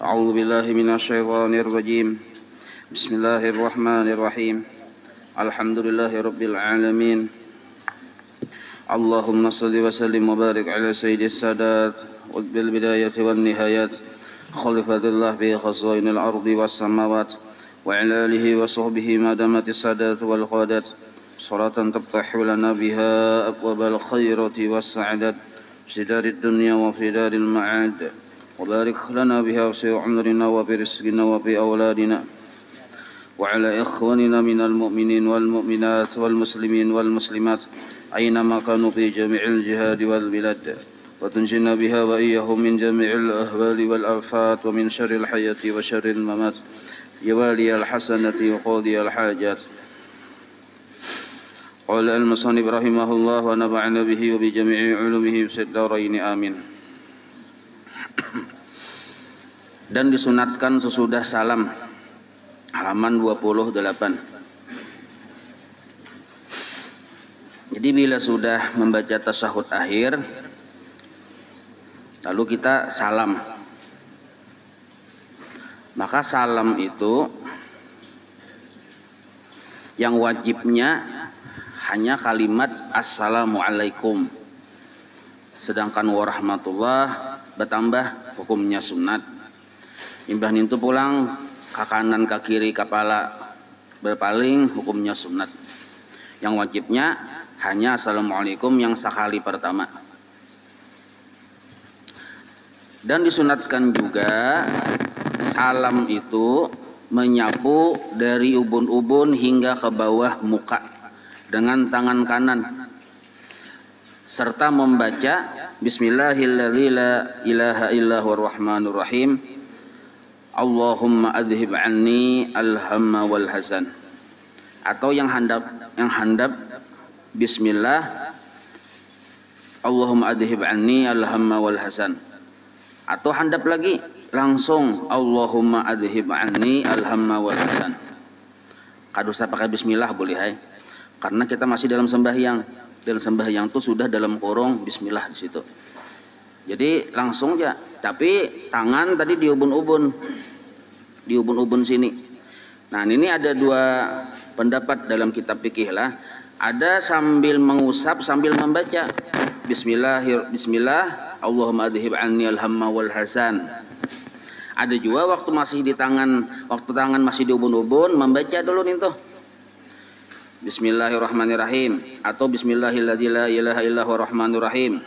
أعوذ بالله من الشيطان الرجيم. بسم الله الرحمن الرحيم. الحمد لله رب العالمين. اللهم صل وسلم وبارك على سيد السادات بالبداية والنهايات خليفة الله في خزائن الأرض والسماوات وعلى آله وصحبه ما دامت السادات والقادات صلاة تفتح لنا بها أبواب الخيرات والسعادات في دار الدنيا وفي دار المعاد، وبارك لنا بها في عمرنا وفي رزقنا وفي أولادنا وعلى إخواننا من المؤمنين والمؤمنات والمسلمين والمسلمات أينما كانوا في جميع الجهاد والبلاد، وتنجينا بها وإياهم من جميع الأهوال والآفات ومن شر الحياة وشر الممات يا والي الحسنة وقاضي الحاجات. قال المصنف رحمه الله ونفعنا به وبجميع علومه في الدارين آمين. Dan disunatkan sesudah salam, halaman 28. Jadi bila sudah membaca tasyahud akhir, lalu kita salam, maka salam itu yang wajibnya hanya kalimat assalamualaikum, sedangkan warahmatullah bertambah hukumnya sunat. Imbah nintu pulang ke kanan ke kiri kepala berpaling hukumnya sunat. Yang wajibnya hanya assalamualaikum yang sekali pertama. Dan disunatkan juga salam itu menyapu dari ubun-ubun hingga ke bawah muka dengan tangan kanan serta membaca bismillahirrahmanirrahim la ilaha illallah rahmanur rahim Allahumma adhib anni alhamma wal hazan, atau yang handap bismillah Allahumma adhib anni alhamma wal hazan, atau handap lagi langsung Allahumma adhib anni alhamma wal hazan. Kada usah pakai bismillah boleh hai, karena kita masih dalam sembahyang. Dalam sembahyang itu sudah dalam kurung bismillah di situ. Jadi langsung aja, tapi tangan tadi di ubun-ubun sini. Nah, ini ada dua pendapat dalam kitab fikih lah. Ada sambil mengusap sambil membaca bismillah Allahumma adhib anni alhamma wal hazan. Ada juga waktu tangan masih di ubun-ubun membaca dulu nih tuh Bismillahirrahmanirrahim atau Bismillahirrahmanirrahim la ilaha illallah rahmanur rahim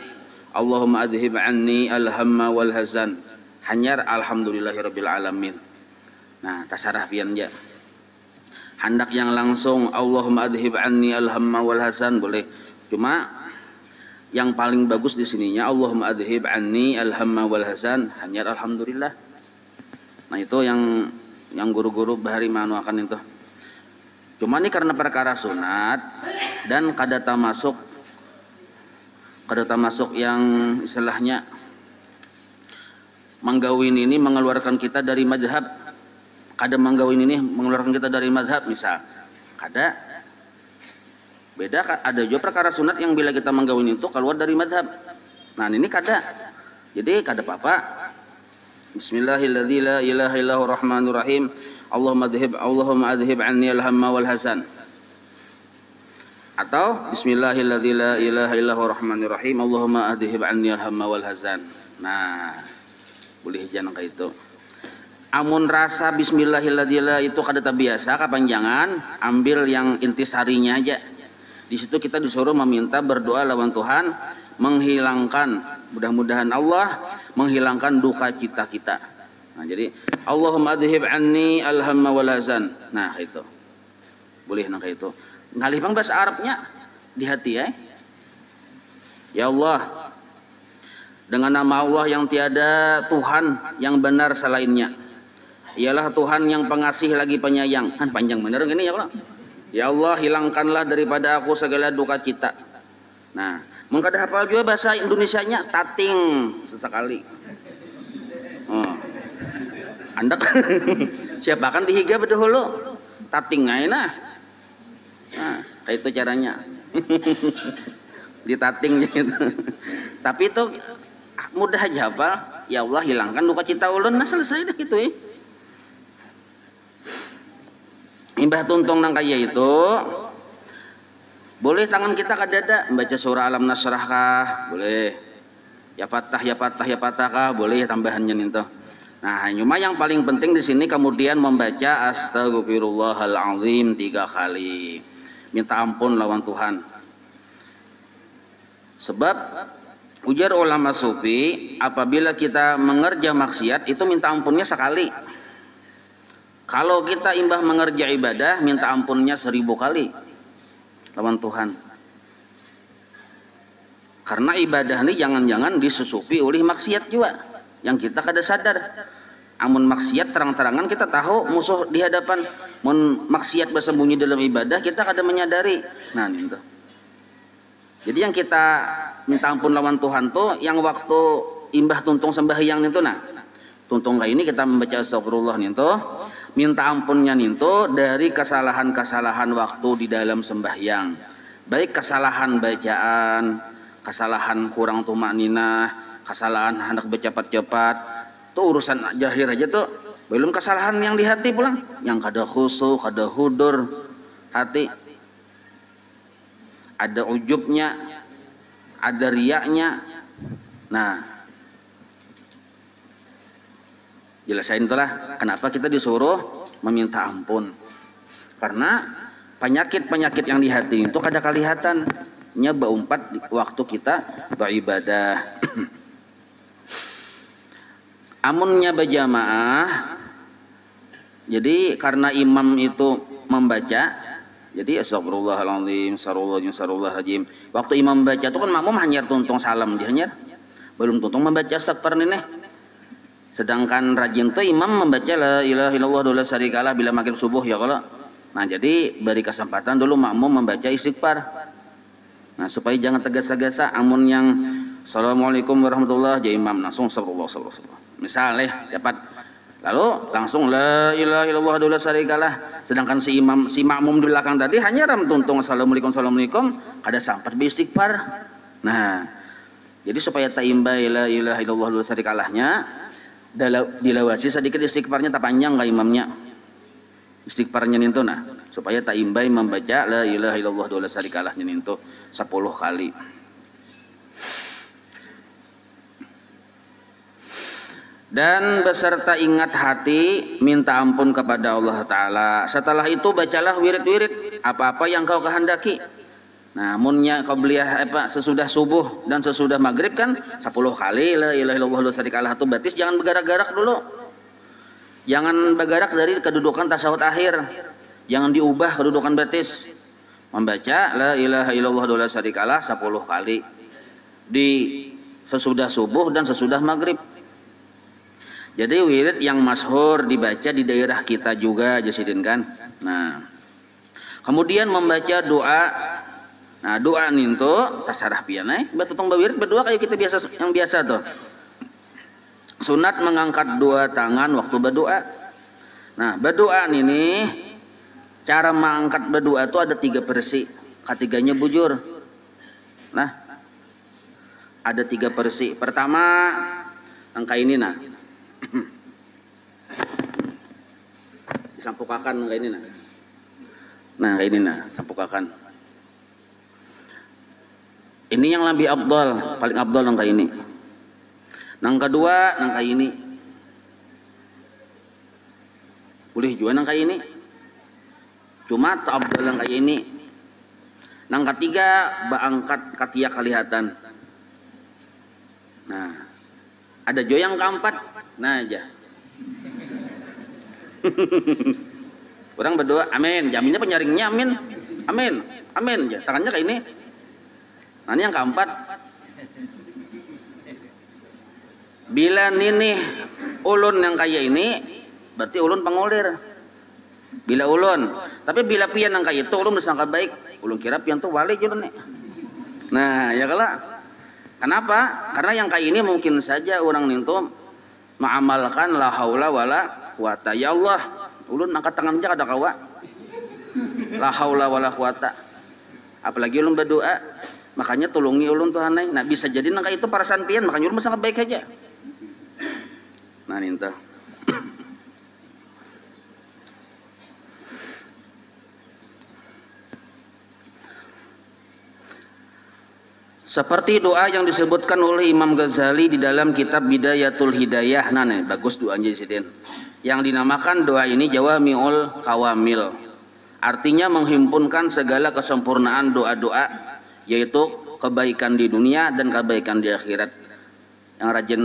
Allahumma adhib anni alhamma wal hazan, hanyar alhamdulillahirabbil alamin. Nah, tasarah pian ya. Hendak yang langsung Allahumma adhib anni alhamma wal hazan boleh. Cuma yang paling bagus di sininya Allahumma adhib anni alhamma wal hazan, hanyar alhamdulillah. Nah, itu yang guru-guru bahari manu akan itu. Cuma ini karena perkara sunat dan kadata masuk yang istilahnya manggawin ini mengeluarkan kita dari mazhab. Kada manggawin ini mengeluarkan kita dari mazhab misal. Kada beda, ada juga perkara sunat yang bila kita manggawin itu keluar dari mazhab. Nah, ini kada. Jadi kada apa-apa. Bismillahirrahmanirrahim la ilaha illallah rahmanur rahim Allahumma adhib anni alhamma wal hazan, atau bismillahirrahmanirrahim la ilaha illallah rahmanur rahim Allahumma adhib anni alhamma wal hazan. Nah, boleh jangan kayak itu. Amun rasa bismillahirrahmanirrahim itu kada biasa kepanjangan, ambil yang intisarinya aja. Di situ kita disuruh meminta berdoa lawan Tuhan menghilangkan, mudah-mudahan Allah menghilangkan duka cita kita. Nah, jadi Allahumma adhib anni alhamma wal hazan. Nah, itu boleh nang kayak itu. Ngalih bang bahasa Arabnya di hati ya. Ya Allah, dengan nama Allah yang tiada Tuhan yang benar selainnya, ialah Tuhan yang pengasih lagi penyayang. Kan panjang bener gini ya Allah. Ya Allah, hilangkanlah daripada aku segala duka cita. Nah, mengkada hafal juga bahasa Indonesianya tating sesekali. Oh. Andak siapa kan dihiga betul hulu tating aja nah. Nah, kayak itu caranya. Ditating gitu. Tapi itu mudah aja hafal. Ya Allah hilangkan duka cita ulun, nah selesai dah gitu Imbah tuntung nang kaya itu boleh tangan kita ke dada membaca surah Alam Nasrah kah? Boleh. Ya Fatah kah? Boleh tambahannya itu. Nah, cuma yang paling penting di sini kemudian membaca Astaghfirullahalazim 3 kali. Minta ampun lawan Tuhan. Sebab ujar ulama sufi, apabila kita mengerja maksiat itu minta ampunnya sekali. Kalau kita imbah mengerja ibadah, minta ampunnya 1000 kali lawan Tuhan. Karena ibadah ini jangan-jangan disusupi oleh maksiat juga, yang kita kada sadar. Amun maksiat terang-terangan kita tahu musuh di hadapan, mun maksiat bersembunyi dalam ibadah kita kada menyadari. Nah itu. Jadi yang kita minta ampun lawan Tuhan tuh yang waktu imbah tuntung sembahyang itu nah. Tuntung kayak ini kita membaca astagfirullah itu, minta ampunnya itu dari kesalahan-kesalahan waktu di dalam sembahyang. Baik kesalahan bacaan, kesalahan kurang tumakninah, kesalahan hendak bercepat-cepat, tuh urusan zahir aja tuh. Belum kesalahan yang di hati pulang, yang kada khusyuk, kada hudur hati. Ada ujubnya, ada riyaknya. Nah, jelasain itulah kenapa kita disuruh meminta ampun. Karena penyakit-penyakit yang di hati itu kada kelihatan nya beumpat waktu kita beribadah. Amunnya berjamaah, jadi karena imam itu membaca, jadi astagfirullahaladzim, sarullahirrahim. Waktu imam membaca itu kan makmum hanya tuntung salam dia hanya, belum tuntung membaca astagfir ini. Sedangkan rajin tuh imam membaca la ilaha illallah wa la syarikalah bila maghrib subuh ya kalau. Nah jadi beri kesempatan dulu makmum membaca istighfar. Nah supaya jangan tergesa-gesa. Amun yang assalamualaikum warahmatullah jadi imam langsung sallallahu. Misalnya dapat lalu langsung la ilaha illallah wa la syarikalah. Sedangkan si makmum di belakang tadi hanya ram tuntung assalamualaikum kada sampai beristighfar. Nah jadi supaya taimbai la ilaha illallah wa la syarikalahnya dilawasi sedikit istighfarnya tak panjang ke imamnya. Istighfarnya itu nah supaya tak imbai membaca la ilaha illallah wa la syarikalahnya itu 10 kali. Dan beserta ingat hati minta ampun kepada Allah Ta'ala. Setelah itu bacalah wirid-wirid apa-apa yang kau kehendaki. Nah, munnya kau beliah sesudah subuh dan sesudah maghrib kan 10 kali la ilaha illallah wa la syarikalah itu batis, jangan bergerak-gerak dulu. Jangan bergerak dari kedudukan tasyahud akhir. Jangan diubah kedudukan batis. Membaca la ilaha illallah wa la syarikalah 10 kali di sesudah subuh dan sesudah maghrib. Jadi wirid yang masyhur dibaca di daerah kita juga jasidin kan. Nah, kemudian membaca doa. Nah, doa itu tasarah pianai, betutong bawirid berdoa kayak kita biasa yang biasa tuh. Sunat mengangkat 2 tangan waktu berdoa. Nah, berdoa ini cara mengangkat berdoa itu ada 3 versi. Ketiganya bujur. Nah, ada 3 versi. Pertama angka ini nah. Disampukakan kayak ini nah. Nah, kayak ini nah, sampukakan. Ini yang lebih abdal, paling abdal nang kayak ini. Nang kedua nang kayak ini. Boleh juga nang kayak ini. Cuma tak abdal nang kayak ini. Nang ketiga baangkat katia kelihatan. Nah, ada jo yang keempat. Nah aja. Orang berdoa, amin. Jaminnya penyaringnya, amin. Amin. Amin. Ya, tangannya kayak ini. Nah ini yang keempat. Bila ninih ulun yang kayak ini, berarti ulun pengulir. Bila ulun. Tapi bila pian yang kayak itu, ulun disangka baik. Ulun kira pian tuh wali juga nih. Nah ya kalau. Kenapa? Karena yang kayak ini mungkin saja orang itu mengamalkan la haula wala quwata. Ya Allah, ulun angkat tangan aja kada kawa. La haula wala quwata. Apalagi ulun berdoa, Makanya tulungi ulun tuh aneh. Nah bisa jadi nangka itu parasan pian, makanya ulun sangat baik aja. Nah ninta. Seperti doa yang disebutkan oleh Imam Ghazali di dalam kitab Bidayatul Hidayah. Nah, bagus doanya Sidin. Yang dinamakan doa ini Jawami'ul Kawamil. Artinya menghimpunkan segala kesempurnaan doa-doa, yaitu kebaikan di dunia dan kebaikan di akhirat. Yang rajin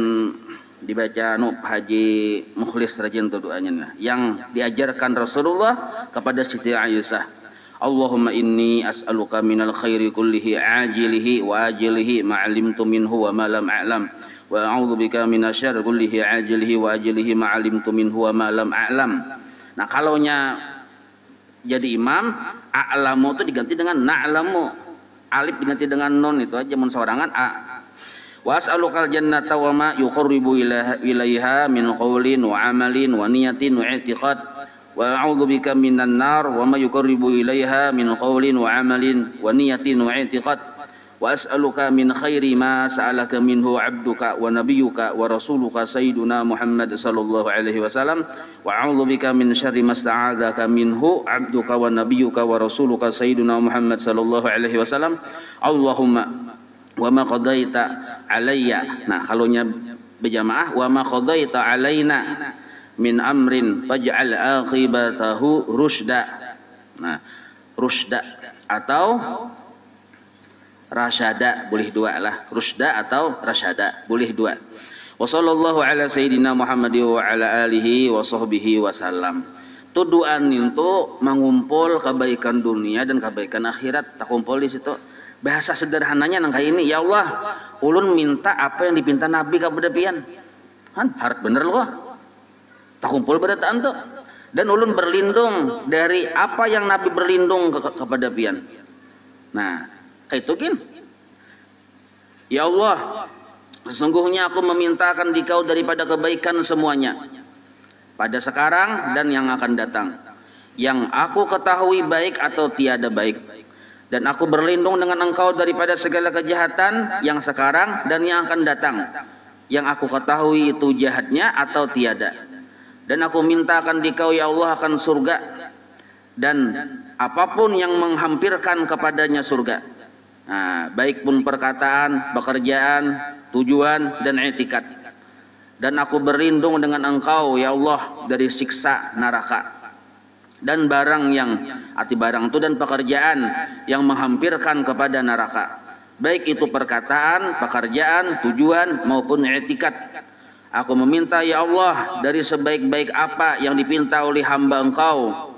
dibaca Haji Mukhlis rajin tuh doanya. Yang diajarkan Rasulullah kepada Siti Aisyah. Allahumma inni as'aluka minal khairi kullihi ajilihi wa ajilihi ma'alimtu minhu wa ma lam a'lam wa a'udzubika minasyarri kullihi ajilihi wa ajilihi ma'alimtu minhu wa ma lam a'lam. Nah, kalaunya jadi imam, a'lamu itu diganti dengan na'lamu. Alif diganti dengan nun, itu aja mun saorangan a. Wa as'alukal jannata wa ma yuqarribu ilaiha min qaulin wa amalin wa niyatin wa i'tiqad. Wa a'udzubika minan nar wa ma yuqarribu ilaiha min qaulin wa amalin wa niyatin wa i'tiqad. Wa as'aluka min khairi ma sa'alaka minhu 'abduka wa nabiyyuka wa rasuluka sayyiduna Muhammad sallallahu alaihi wasallam wa a'udzubika min syarri ma sta'adzaka minhu 'abduka wa nabiyyuka wa rasuluka sayyiduna Muhammad sallallahu alaihi wasallam. Allahumma wa ma qadaita alayya. Nah, kalaunya berjamaah wa ma qadaita alaina min amrin faj'al aqibatahu rusda. Nah, rusda atau rasyada boleh dua lah. Rusda atau rasyada boleh dua. Wa sallallahu ala sayyidina Muhammad wa ala alihi wa sahbihi wasallam. Tuduan itu mengumpul kebaikan dunia dan kebaikan akhirat. Tak kumpul di situ. Bahasa sederhananya nang kayak ini, ya Allah, ulun minta apa yang dipinta Nabi kepada pian. Kan harap bener loh. Tak kumpul pada tanto. Dan ulun berlindung dari apa yang Nabi berlindung kepada pian. Nah, kayak itu gin. Ya Allah, sesungguhnya aku memintakan dikau daripada kebaikan semuanya. Pada sekarang dan yang akan datang. Yang aku ketahui baik atau tiada baik. Dan aku berlindung dengan engkau daripada segala kejahatan yang sekarang dan yang akan datang. Yang aku ketahui itu jahatnya atau tiada. Dan aku mintakan dikau ya Allah akan surga dan apapun yang menghampirkan kepadanya surga. Nah, baik pun perkataan, pekerjaan, tujuan dan etikat. Dan aku berlindung dengan engkau ya Allah dari siksa neraka. Dan barang yang arti barang itu dan pekerjaan yang menghampirkan kepada neraka. Baik itu perkataan, pekerjaan, tujuan maupun etikat. Aku meminta ya Allah dari sebaik-baik apa yang dipinta oleh hamba engkau,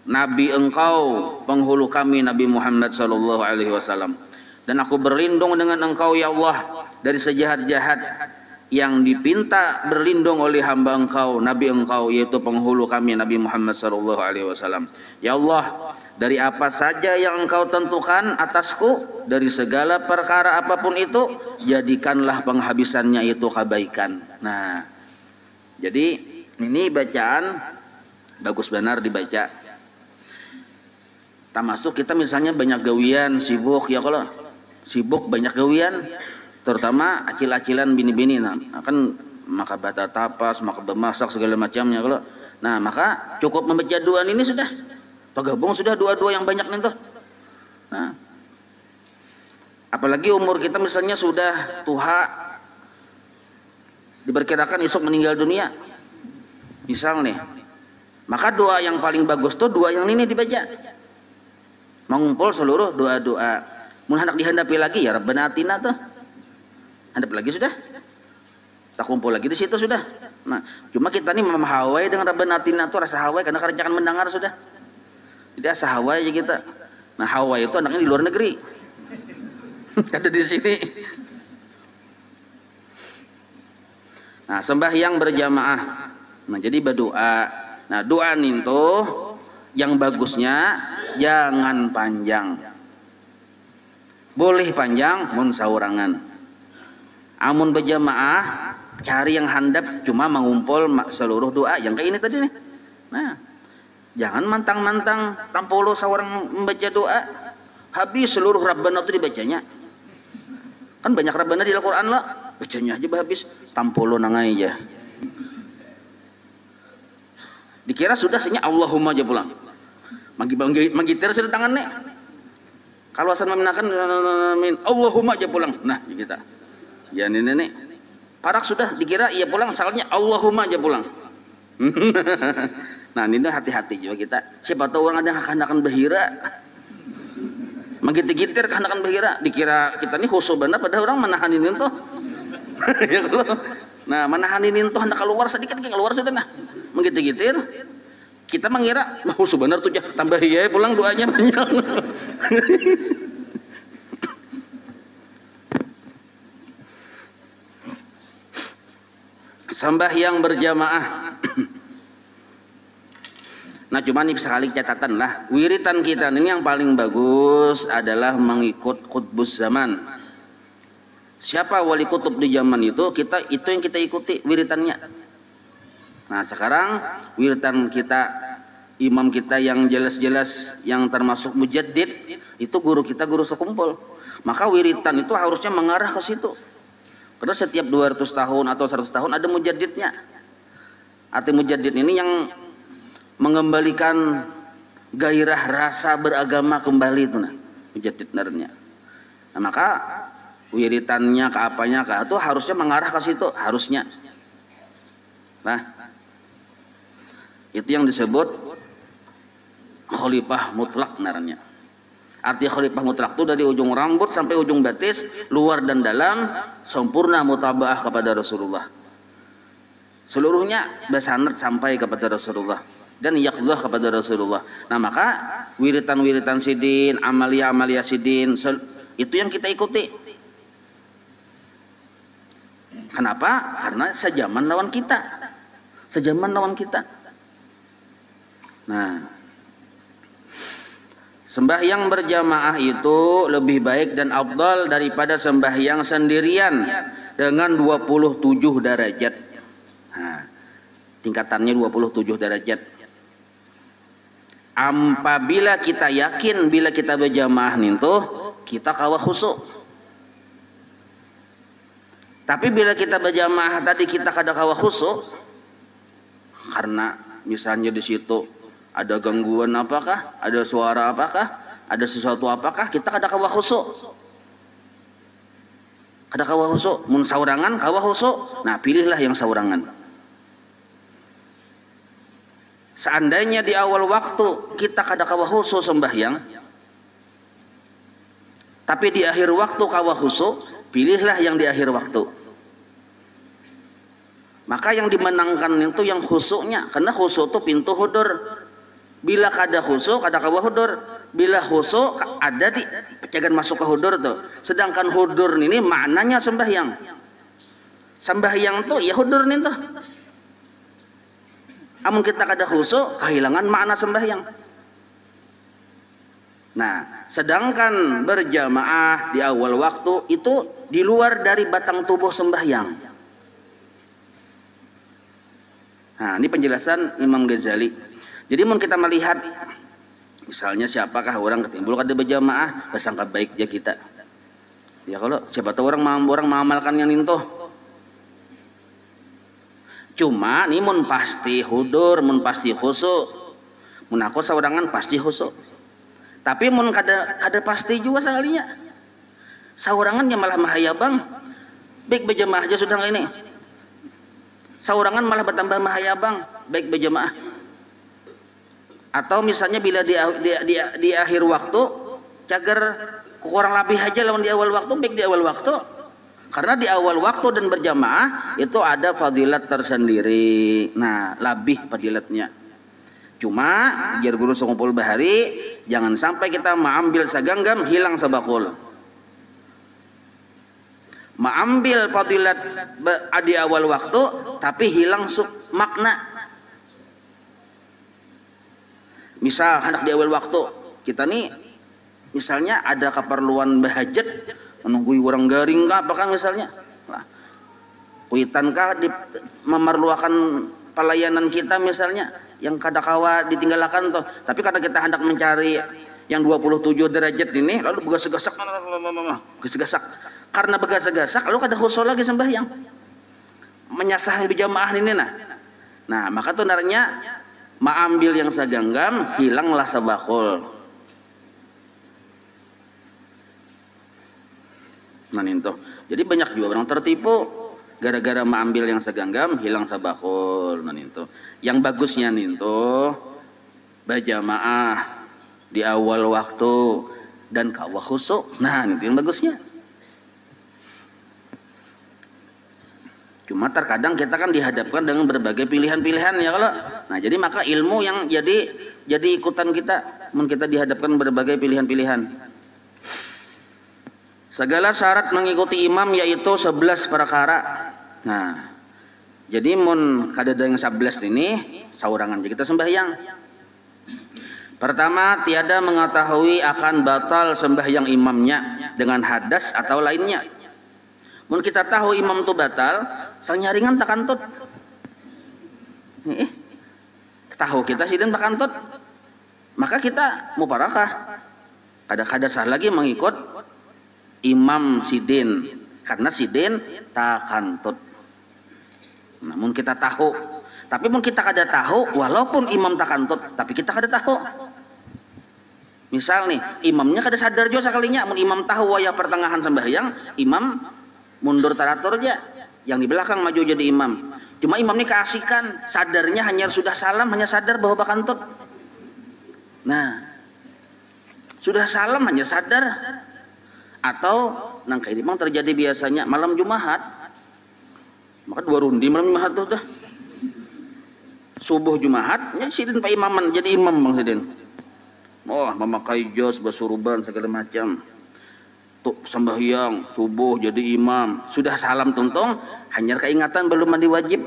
Nabi engkau, penghulu kami Nabi Muhammad sallallahu alaihi wasallam. Dan aku berlindung dengan engkau ya Allah dari sejahat-jahat yang dipinta berlindung oleh hamba engkau, Nabi engkau, yaitu penghulu kami Nabi Muhammad sallallahu alaihi wasallam. Ya Allah, dari apa saja yang engkau tentukan atasku, dari segala perkara apapun itu, jadikanlah penghabisannya itu kebaikan. Nah, jadi ini bacaan bagus benar dibaca. Termasuk kita misalnya banyak gawian, sibuk ya, kalau sibuk banyak gawian, terutama acil-acilan bini-bini, nah kan maka bata tapas, maka bemasak segala macamnya kalau. Nah, maka cukup membaca doaan ini sudah. Tergabung sudah doa-doa yang banyak nih tuh. Nah, apalagi umur kita misalnya sudah tua, diperkirakan esok meninggal dunia. Misal nih, maka doa yang paling bagus tuh doa yang ini dibaca. Mengumpul seluruh doa-doa. Mun hendak dihandapi lagi ya Rabbana atina tuh. Handap lagi sudah. Tak kumpul lagi di situ sudah. Nah, cuma kita nih memahawai dengan Rabbana atina tuh rasa hawai karena kerencakan mendengar sudah. Tidak asa Hawaii aja kita. Nah, Hawaii itu anaknya di luar negeri. Ada di sini. Nah, sembahyang berjamaah. Nah, jadi berdoa. Nah, doa itu yang bagusnya jangan panjang. Boleh panjang mun saurangan. Amun berjamaah cari yang handap cuma mengumpul seluruh doa yang kayak ini tadi nih. Nah, jangan mantang-mantang 60 seorang membaca doa habis seluruh Rabbana itu dibacanya. Kan banyak rabana di Al-Qur'an lah. Bacanya aja habis tampolo nangai aja. Dikira sudah sehingga Allahumma aja pulang. Manggitir sudah tangannya. Kalau asal meminakan Allahumma aja pulang. Nah, kita. Ya nenek. Parak sudah dikira ia pulang asalnya Allahumma aja pulang. Nah, ini hati-hati juga kita. Siapa tahu orang ada yang akan bahira. Manggitir-gitir akan bahira. Dikira kita ini khusyuk benar padahal orang menahan ini tuh. Ya kalau. Nah, menahan ini tuh hendak keluar sedikit keluar sudah nah. Menggitir-gitir kita mengira khusyuk benar tuh tambah ya pulang doanya banyak. Sembahyang berjamaah. Nah, cuma ini sekali catatan lah. Wiritan kita ini yang paling bagus adalah mengikut qutbus zaman. Siapa wali kutub di zaman itu yang kita ikuti wiritannya. Nah, sekarang wiritan kita, imam kita yang jelas-jelas yang termasuk mujaddid itu guru kita, guru sekumpul. Maka wiritan itu harusnya mengarah ke situ. Karena setiap 200 tahun atau 100 tahun ada mujaddidnya. Arti mujaddid ini yang mengembalikan gairah rasa beragama kembali itu nah, mujaddid narnya. Nah, maka wiritannya ke apanya ke itu harusnya mengarah ke situ, harusnya. Nah, itu yang disebut khalifah mutlak narnya. Arti khalifah mutlak itu dari ujung rambut sampai ujung batis, luar dan dalam, sempurna mutabaah kepada Rasulullah. Seluruhnya bersanad sampai kepada Rasulullah dan yaqdzah kepada Rasulullah. Nah, maka wiritan-wiritan sidin, amalia-amalia sidin itu yang kita ikuti. Kenapa? Karena sejaman lawan kita. Sejaman lawan kita. Nah, sembahyang berjamaah itu lebih baik dan afdal daripada sembahyang sendirian dengan 27 derajat. Nah, tingkatannya 27 derajat. Apabila kita yakin bila kita berjamaah itu kita kawa khusyuk. Tapi bila kita berjamaah tadi kita kada kawa khusyuk karena misalnya di situ ada gangguan apakah, ada suara apakah, ada sesuatu apakah, kita kada kawa khusyuk. Kada kawa khusyuk, mun saurangan kawa khusyuk. Nah, pilihlah yang saurangan. Seandainya di awal waktu kita kada kawa khusyuk sembahyang, tapi di akhir waktu kawa khusyuk, pilihlah yang di akhir waktu. Maka yang dimenangkan itu yang khusyuknya, karena khusyuk itu pintu hudur. Bila kada khusyuk, kada kawa hudur. Bila khusyuk ada di jangan masuk ke hudur tuh. Sedangkan hudur ini maknanya sembahyang. Sembahyang tuh ya hudur nih tuh. Amun kita kada khusyuk, kehilangan makna sembahyang. Nah, sedangkan berjamaah di awal waktu itu di luar dari batang tubuh sembahyang. Nah, ini penjelasan Imam Ghazali. Jadi mun kita melihat misalnya siapakah orang ketimbul kada berjamaah, sangka baik aja kita. Ya kalau siapa tahu orang mengamalkan yang itu. Cuma nih mun pasti hudur, mun pasti khusyuk. Mun aku saurangan pasti khusyuk. Tapi mun kada pasti juga sekalinya. Saurangan yang malah mahayabang. Baik berjamaah aja sudah ini. Saurangan malah bertambah mahayabang, baik berjamaah. Atau misalnya bila di akhir waktu cager kurang lebih aja lawan di awal waktu, baik di awal waktu. Karena di awal waktu dan berjamaah itu ada fadilat tersendiri. Nah, lebih fadilatnya. Cuma jar guru sekumpul bahari, jangan sampai kita mengambil saganggam hilang sabakul. Mengambil fadilat di awal waktu tapi hilang makna. Misal hendak di awal waktu kita nih misalnya ada keperluan bahajat menunggu orang garing kah apakah misalnya kuitan kah memerlukan pelayanan kita misalnya yang kada kawa ditinggalkan tuh, tapi karena kita hendak mencari yang 27 derajat ini lalu gegas-gesak karena begasak-gasak lalu kada khusyuk lagi sembahyang. Menyasah berjamaah ini nah. Nah, maka tuh narnya maambil yang saganggam, hilanglah sabakul. Nah, itu. Jadi banyak juga orang tertipu gara-gara maambil yang saganggam, hilang sabakul. Nah, itu. Yang bagusnya itu berjamaah di awal waktu dan kawah khusyuk. Nah, itu yang bagusnya. Cuma terkadang kita kan dihadapkan dengan berbagai pilihan-pilihan ya kalau. Nah, jadi maka ilmu yang jadi ikutan kita, mun kita dihadapkan berbagai pilihan-pilihan. Segala syarat mengikuti imam yaitu 11 perkara. Nah, jadi mun kadada yang 11 ini saurangan jadi kita sembahyang. Pertama, tiada mengetahui akan batal sembahyang imamnya dengan hadas atau lainnya. Mun kita tahu imam itu batal, sang nyaringan tak kantut. Tahu kita sidin tak kantut. Maka kita mubarakah. Kada sah lagi mengikut imam sidin karena sidin tak kantut. Namun kita tahu. Tapi mun kita kada tahu, walaupun imam tak kantut, tapi kita kada tahu. Misal nih, imamnya kada sadar juga sekalinya. Mun imam tahu wayah pertengahan sembahyang, imam mundur teratur aja, yang di belakang maju jadi imam. Cuma imam ini keasikan, sadarnya hanya sudah salam, hanya sadar bahwa bakantut. Nah, sudah salam hanya sadar. Atau nangka ini memang terjadi biasanya malam Jumat, maka 2 rundi malam Jumat tuh dah. Subuh Jumat, ya sidin pak imaman jadi imam bang sidin. Oh, memakai jas, basuruban segala macam. Sembahyang subuh jadi imam, sudah salam tuntung, hanya keingatan belum mandi wajib.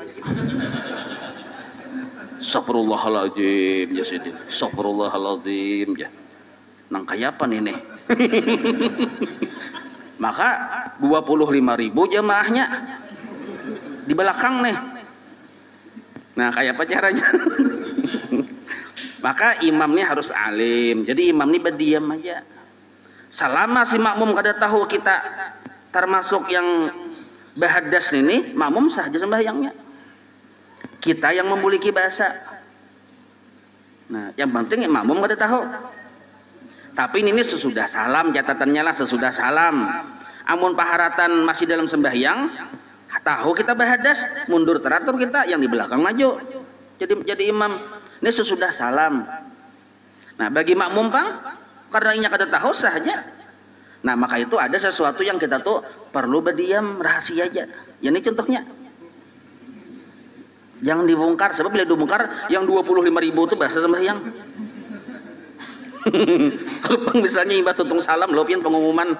Astagfirullahaladzim ya sidin, astagfirullahaladzim ya. Nang kayapan ini. Maka 25.000 jamaahnya di belakang nih. Nah, kayak apa caranya? Maka imamnya harus alim. Jadi imam ini berdiam aja. Selama si makmum kada tahu kita termasuk yang bahadas ini, makmum saja sembahyangnya. Kita yang memiliki bahasa. Nah, yang penting makmum kada tahu. Tapi ini sesudah salam, catatannya lah sesudah salam. Amun paharatan masih dalam sembahyang, tahu kita bahadas, mundur teratur kita, yang di belakang maju. Jadi imam. Ini sesudah salam. Nah, bagi makmum pang, karena ini kada tahu saja. Nah, maka itu ada sesuatu yang kita tuh perlu berdiam, rahasia aja. Yang ini contohnya. Jangan dibongkar, sebab bila dibongkar yang 25.000 itu bahasa sembahyang. Kalau pang misalnya imbah tuntung salam, lopian pengumuman.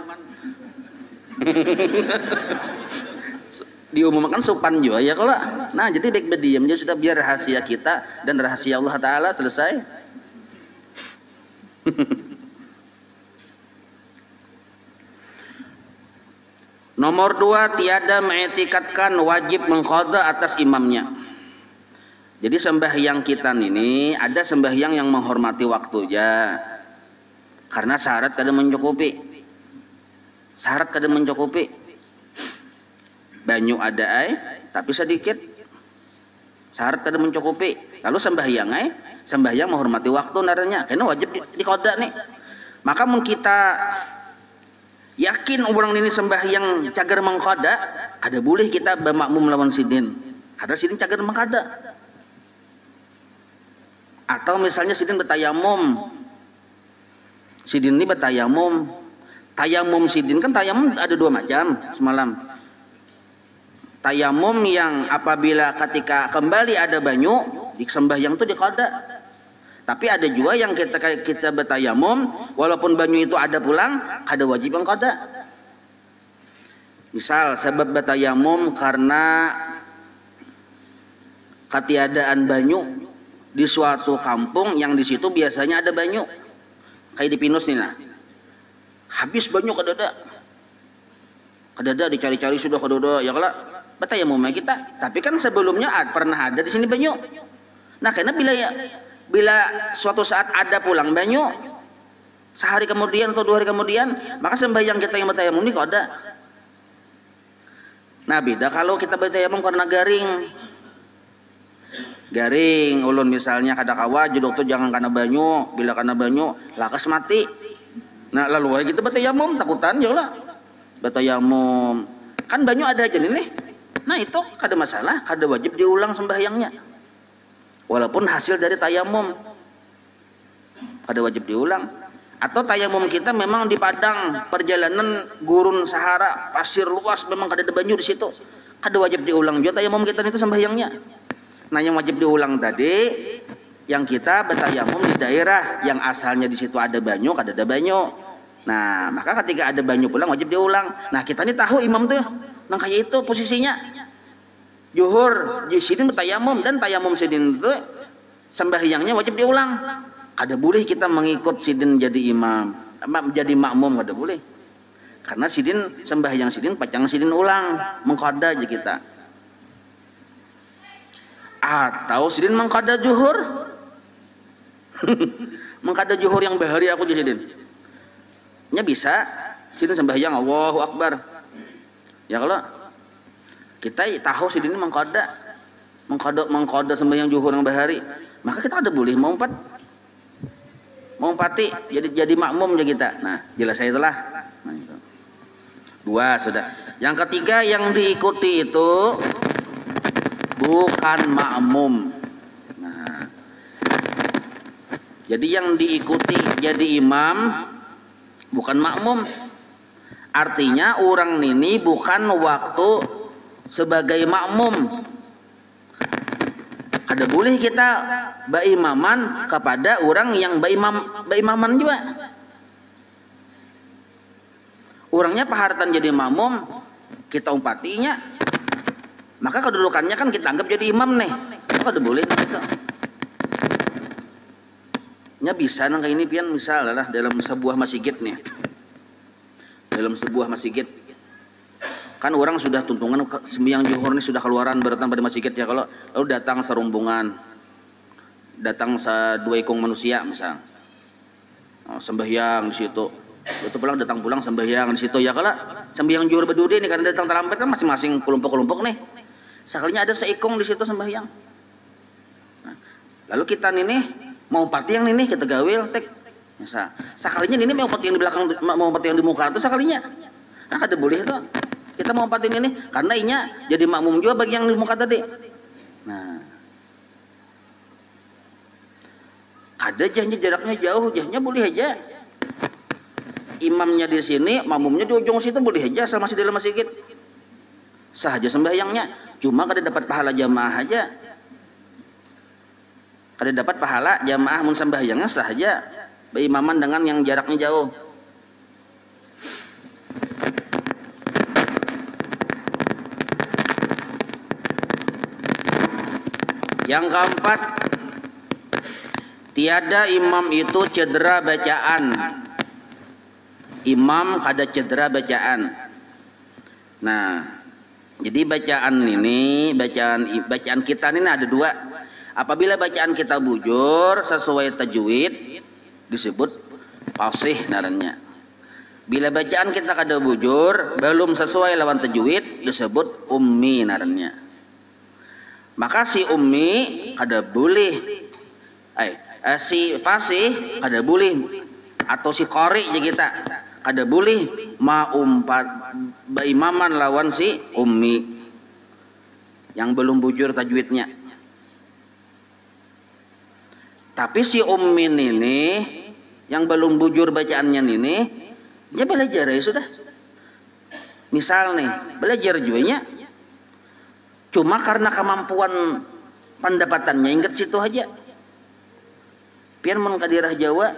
Diumumkan sopan juga ya kalau. Nah, jadi baik berdiam dia sudah biar rahasia kita dan rahasia Allah Ta'ala selesai. Nomor 2, tiada mengetikatkan wajib mengqadha atas imamnya. Jadi sembahyang kita ini ada sembahyang yang menghormati waktunya. Karena syarat kada mencukupi. Syarat kada mencukupi. Banyu ada tapi sedikit. Syarat kada mencukupi. Lalu sembahyang menghormati waktu naranya. Karena wajib diqadha nih. Maka mun kita yakin orang ini sembahyang cagar mengqadha, kada boleh kita bermakmum lawan sidin. Karena sidin cagar mengqadha. Atau misalnya sidin bertayamum. Sidin ini bertayamum. Tayamum sidin kan tayamum ada 2 macam semalam. Tayamum yang apabila ketika kembali ada banyu, di sembahyang itu diqadha. Tapi ada juga yang kita bertayamum, walaupun banyu itu ada pulang, kada wajib mengqadha. Misal sebab bertayamum karena ketiadaan banyu di suatu kampung yang di situ biasanya ada banyu. Kayak di Pinus nih nah. Habis banyu kadada. Kadada dicari-cari sudah kadada ya kala. Bertayamum kita, tapi kan sebelumnya pernah ada di sini banyu. Nah, karena bila suatu saat ada pulang banyu, sehari kemudian atau 2 hari kemudian, maka sembahyang kita yang bertayamum ini qadha. Nah beda kalau kita bertayamum karena garing ulun misalnya kada kawa juduk tuh jangan karena banyu, bila karena banyu lakas mati. Nah lalu kita bertayamum takutan ya lah bertayamum kan banyu ada aja nih. Nah itu kada masalah, kada wajib diulang sembahyangnya walaupun hasil dari tayamum kada wajib diulang. Atau tayamum kita memang di padang perjalanan gurun Sahara pasir luas memang kada ada banyu di situ, kada wajib diulang juga tayamum kita itu sembahyangnya. Nah yang wajib diulang tadi yang kita bertayamum di daerah yang asalnya di situ ada banyu, kada ada banyu. Nah maka ketika ada banyu pulang wajib diulang. Nah kita ini tahu imam tuh nah kayak itu posisinya Zuhur di sini bertayamum dan tayamum sidin itu sembahyangnya wajib diulang. Kada boleh kita mengikut sidin jadi imam, jadi makmum kada boleh. Karena sidin sembahyang sidin pacang sidin ulang, mengqada aja kita. Atau sidin mengqada zuhur. Mengqada zuhur yang bahari aku jadi sidin. Nya bisa sidin sembahyang Allahu Akbar. Ya kalau kita tahu sidin mengqada sembahyang zuhur yang bahari, maka kita kada boleh mengumpati jadi makmum aja kita. Nah jelas saya itulah. Nah, itu. Dua sudah. Yang ketiga yang diikuti itu bukan makmum. Nah, jadi yang diikuti jadi imam bukan makmum. Artinya orang ini bukan waktu sebagai makmum. Ada boleh kita baimaman kepada orang yang baimaman juga. Orangnya paharatan jadi makmum, kita umpatinya. Maka kedudukannya kan kita anggap jadi imam nih. Maka ada boleh gitu. Nya bisa nang kayak ini pian misal lah dalam sebuah masjid nih. Dalam sebuah masjid kan orang sudah tuntungan sembahyang zuhur ini sudah keluaran berdatang pada masjid ya kalau lalu datang serumbungan datang dua ekong manusia misal sembahyang di situ itu datang pulang sembahyang di situ ya kalau sembahyang zuhur berdua ini karena datang terlambat kan masing-masing kelompok-kelompok nih sekalinya ada seekong di situ sembahyang. Nah, lalu kita nih mau pati yang ini kita gawil tek misal sekalinya ini mau pati yang di belakang mau pati yang di muka itu sekalinya nah ada boleh tuh kita mau empatin ini karena inya jadi makmum juga bagi yang di muka tadi. Nah, kada jahnya jaraknya jauh, jahnya boleh aja. Imamnya di sini, makmumnya di ujung situ boleh aja asal masih dalam masjid. Sah aja sembahyangnya, cuma kada dapat pahala jamaah aja. Kada dapat pahala jamaah mun sembahyangnya sah aja. Berimaman dengan yang jaraknya jauh. Yang keempat, tiada imam itu cedera bacaan. Imam kada cedera bacaan. Nah, jadi bacaan ini, bacaan kita ini ada dua. Apabila bacaan kita bujur sesuai tajwid disebut fasih narannya. Bila bacaan kita kada bujur belum sesuai lawan tajwid disebut ummi narannya. Maka si ummi kada boleh si fasih kada boleh atau si qari je kita kada boleh maumpat baimaman lawan si ummi yang belum bujur tajwidnya. Tapi si ummi ini yang belum bujur bacaannya ini dia belajar ya sudah. Misal nih belajar juga cuma karena kemampuan pendapatannya ingat situ aja. Pian mun ka daerah Jawa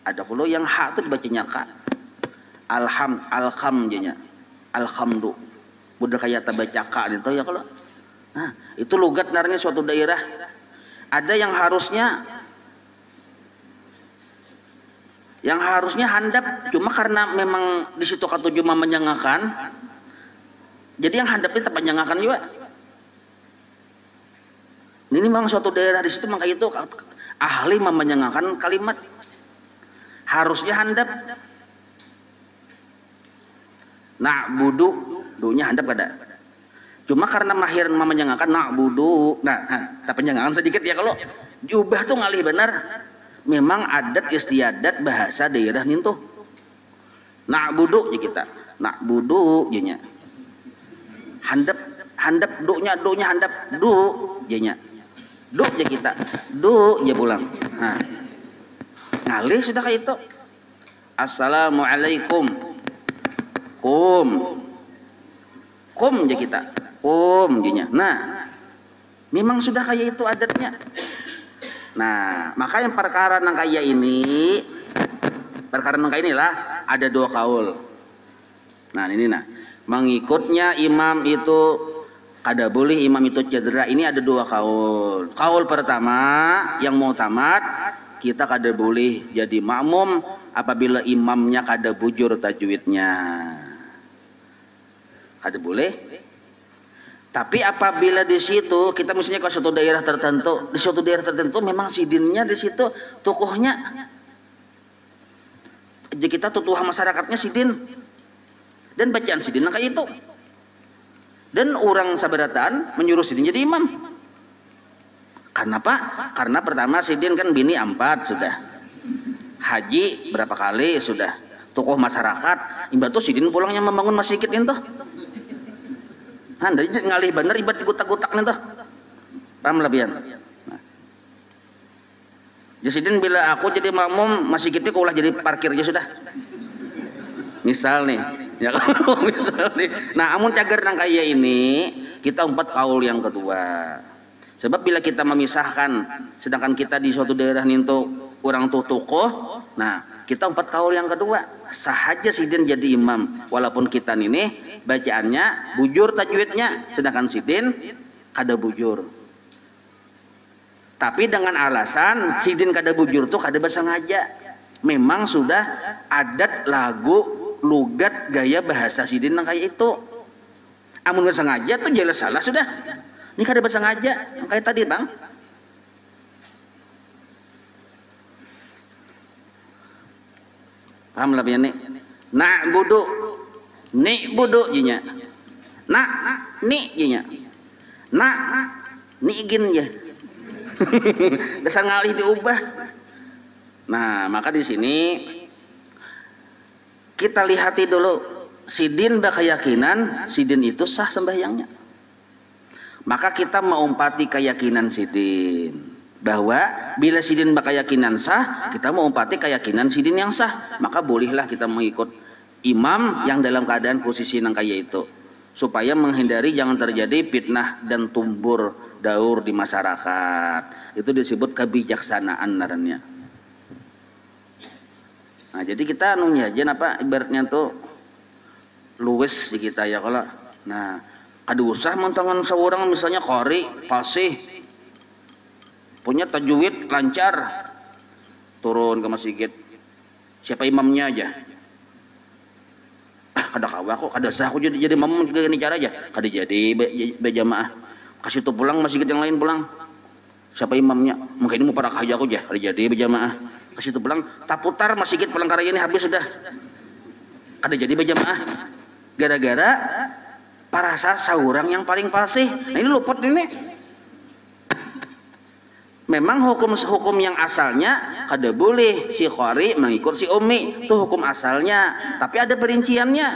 ada pula yang hak tuh dibacanya ka. Alham jenya. Alhamdu. Budak kayak baca ka itu ya kalau. Nah, itu logat narnya suatu daerah. Ada yang harusnya handap cuma karena memang di situ katuju menyengakan. Jadi yang handap itu panjangakan juga. Ini memang suatu daerah di situ maka itu ahli memenyengakan kalimat. Harusnya handap. Na'budu dunya handap kada. Cuma karena mahir memenjangkan na'budu. Nah, tak penjangan sedikit ya kalau diubah tuh ngalih benar. Memang adat istiadat bahasa daerah nintuh. Na'budu ya kita. Na'budu jenya. Handap dunya handap du jenya. Du ya kita. Du ya pulang. Nah. Ngalih sudah kayak itu. Assalamualaikum. Kum ya kita. Jenya. Nah, memang sudah kayak itu adatnya. Nah, maka yang perkara nang kayak inilah ada dua kaul. Nah, ini mengikutnya imam itu kada boleh imam itu cedera. Ini ada dua kaul. Kaul pertama yang mau tamat kita kada boleh jadi makmum apabila imamnya kada bujur tajwidnya. Kada boleh. Tapi apabila di situ kita misalnya ke suatu daerah tertentu, di suatu daerah tertentu memang sidinnya di situ tokohnya, jadi kita tutuhan masyarakatnya sidin dan bacaan sidin kayak itu. Dan orang sabaratan menyuruh sidin jadi imam. Karena apa? Karena pertama sidin kan bini 4 sudah, haji berapa kali sudah, tokoh masyarakat, imbatu sidin pulangnya membangun masjid itu. Anda ngalih bener ibat gutak-gutak nih tuh. Paham lebihan. Nah. Jasidin bila aku jadi makmum masih gitu aku ulah jadi parkir aja sudah. Misal nih, ya kalau misal nih. Nah, amun cager nang kaya ini kita umpat kaul yang kedua. Sebab bila kita memisahkan, sedangkan kita di suatu daerah nintu orang tuh tokoh, nah kita umpat kaul yang kedua. Sahaja sidin jadi imam, walaupun kita ini bacaannya bujur tajwidnya, sedangkan sidin kada bujur. Tapi dengan alasan sidin kada bujur tuh kada bersengaja. Memang sudah adat lagu lugat gaya bahasa sidin yang kayak itu. Amun bersengaja tuh jelas salah sudah. Ini kada bersengaja, kayak tadi bang. Paham lah nih. Na'budu, ni'budu jinya. Ni jinya. Ni igin ya. Dasar ngalih diubah. Nah, maka di sini kita lihati dulu sidin berkeyakinan sidin itu sah sembahyangnya. Maka kita mengumpati keyakinan sidin. Bahwa bila sidin berkeyakinan sah, kita mengumpati keyakinan sidin yang sah, maka bolehlah kita mengikut imam yang dalam keadaan posisi nang kaya itu, supaya menghindari jangan terjadi fitnah dan tumbur daur di masyarakat. Itu disebut kebijaksanaan narannya. Nah, jadi kita nungyajen apa ibaratnya tuh luwes di kita ya kalau. Nah, kada usah mentangan seorang misalnya qari, fasih, punya tajwid lancar, turun ke masjid, siapa imamnya aja. Kada kawa kok, kada sah aku jadi imam gini cara aja, kada jadi berjamaah. Kasih tuh pulang masjid yang lain pulang. Siapa imamnya? Mungkin ini mau para kaya aku aja, kada jadi berjamaah. Kasih tuh pulang, tak putar masjid pulang karya ini habis sudah. Kada jadi berjamaah. Gara-gara parasa saurang yang paling fasih. Nah, ini luput ini. Memang hukum yang asalnya kada boleh si qari mengikut si ummi, itu hukum asalnya, tapi ada perinciannya.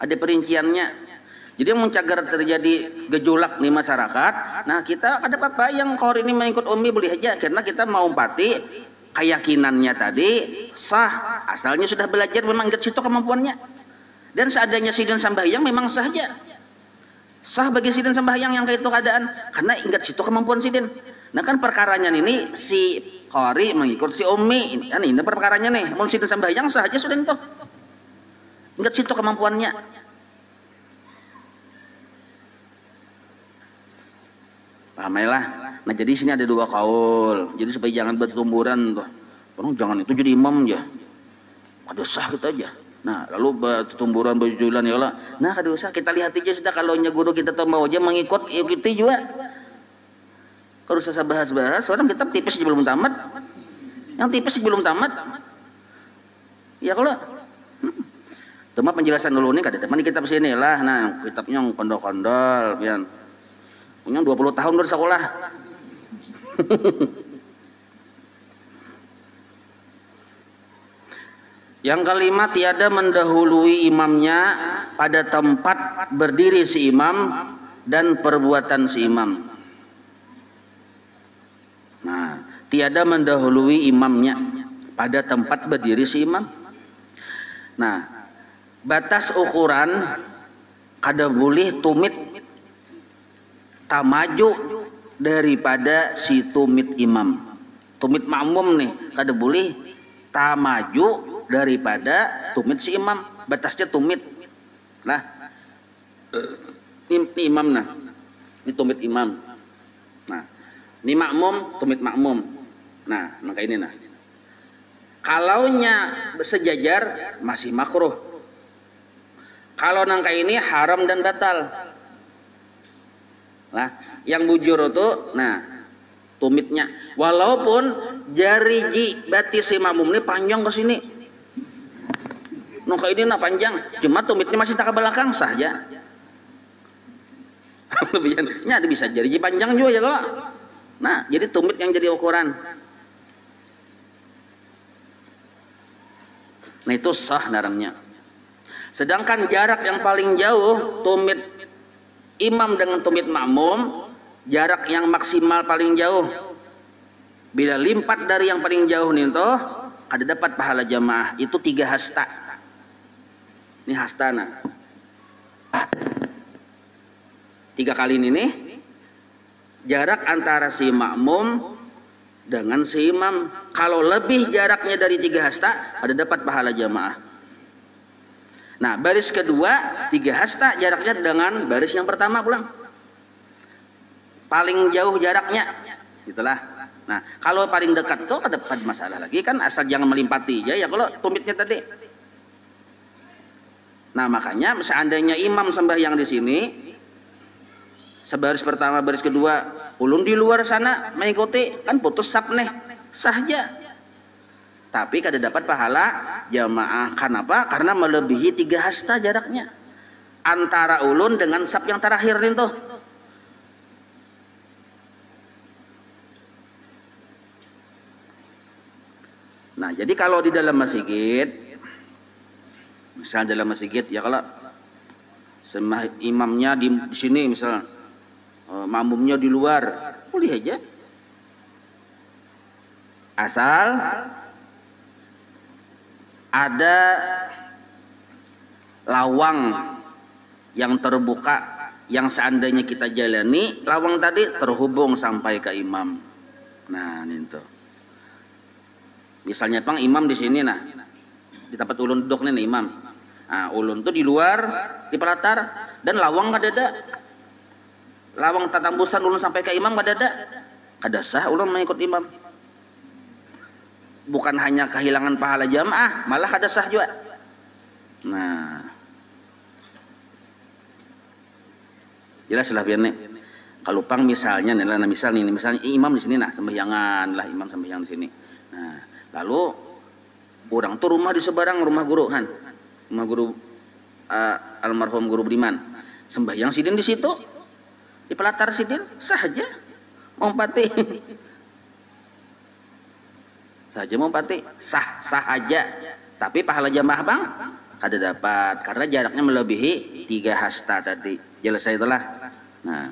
Ada perinciannya. Jadi yang mencagar terjadi gejolak di masyarakat, nah kita ada apa yang qari ini mengikut ummi boleh aja karena kita mau umpati keyakinannya tadi sah, asalnya sudah belajar memang ingat situ kemampuannya. Dan seadanya sidin sambahyang memang sah aja. Sah bagi sidin sembahyang yang kayak itu keadaan karena ingat situ kemampuan sidin. Nah kan perkaranya ini si qari mengikut si ummi kan ini perkaranya nih. Mun sidin sembahyang sah aja sudah itu. Ingat situ kemampuannya. Pahamilah. Nah jadi sini ada dua kaul. Jadi supaya jangan bertumburan tuh. Jangan itu jadi imam ya. Ada sah kita aja. Nah, lalu tumburan berjulan ya Allah. Nah, kada usah kita lihat aja sudah kalau guru kita tahu mau aja mengikut ya kita juga. Kalau usah bahas-bahas, orang kita tipis belum tamat. Yang tipis belum tamat. Ya kalau Cuma penjelasan dulu nih kada teman di kitab sini lah. Nah, kitabnya yang kondol-kondol pian. Punya 20 tahun dari sekolah. Yang kelima, tiada mendahului imamnya pada tempat berdiri si imam dan perbuatan si imam. Nah, tiada mendahului imamnya pada tempat berdiri si imam. Nah, batas ukuran kada boleh tumit tamaju daripada si tumit imam. Tumit makmum nih kada boleh tamaju daripada tumit si imam. Batasnya tumit lah. Ini imam nah, ini tumit imam. Nah, ini makmum, tumit makmum. Nah, nangka ini nah. Kalaunya sejajar masih makruh. Kalau nangka ini haram dan batal. Nah, yang bujur itu, nah, tumitnya. Walaupun jari batis si makmum ini panjang ke sini. Nangka ini nah panjang, cuma tumitnya masih tak ke belakang saja. Lebihannya ada bisa jari panjang juga ya kok. Nah, jadi tumit yang jadi ukuran. Nah, itu sah daramnya. Sedangkan jarak yang paling jauh tumit imam dengan tumit makmum, jarak yang maksimal paling jauh bila limpat dari yang paling jauh nih toh ada dapat pahala jamaah itu 3 hasta. Ini hastana 3 kali ini nih jarak antara si makmum dengan si imam. Kalau lebih jaraknya dari 3 hasta ada dapat pahala jamaah. Nah, baris kedua 3 hasta jaraknya dengan baris yang pertama pulang. Paling jauh jaraknya. Itulah. Nah, kalau paling dekat tuh ada masalah lagi kan asal jangan melimpati ya kalau tumitnya tadi. Nah, makanya seandainya imam sembahyang di sini sebaris pertama, baris kedua, ulun di luar sana mengikuti kan putus sap nih. Sahja. Tapi kada dapat pahala jamaah. Kenapa? Karena melebihi 3 hasta jaraknya antara ulun dengan sap yang terakhir itu. Nah, jadi kalau di dalam masjid, misal dalam masjid ya kalau imamnya di sini misal makmumnya di luar, boleh aja. Asal ada lawang yang terbuka yang seandainya kita jalani lawang tadi terhubung sampai ke imam. Nah, itu. Misalnya pang imam di sini nah. Di tempat ulun duduk nih imam. Nah, ulun tuh di luar di pelatar dan lawang kada ada. Lawang tatambusan ulun sampai ke imam kada ada. Kada sah ulun mengikut imam. Bukan hanya kehilangan pahala jamaah, malah kada sah juga. Nah, jelas lah biar nih. Kalau pang misalnya nih, misalnya imam di sini nah sembahyangan lah imam sembahyang di sini. Nah, lalu orang tuh rumah di seberang rumah guru kan, rumah guru almarhum guru Budiman. Sembahyang sidin di situ, di pelatar sidin saja, mau pati. Saja mau pati sah aja, tapi pahala jamaah bang kada dapat karena jaraknya melebihi 3 hasta tadi. Jelas saya itulah. Nah,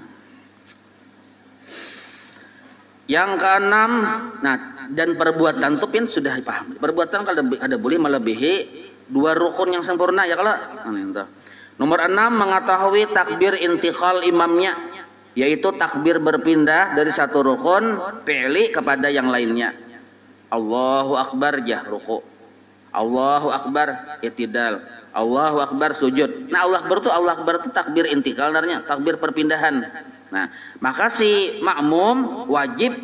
yang keenam, nah dan perbuatan itu pin sudah dipahami. Perbuatan kada boleh melebihi 2 rukun yang sempurna ya kalau. Nomor 6 mengetahui takbir intiqal imamnya, yaitu takbir berpindah dari satu rukun fi'li kepada yang lainnya. Allahu Akbar ruku, Allahu Akbar i'tidal, Allahu Akbar sujud. Nah, Allah Akbar itu takbir intikal narnya, takbir perpindahan. Nah, maka si makmum wajib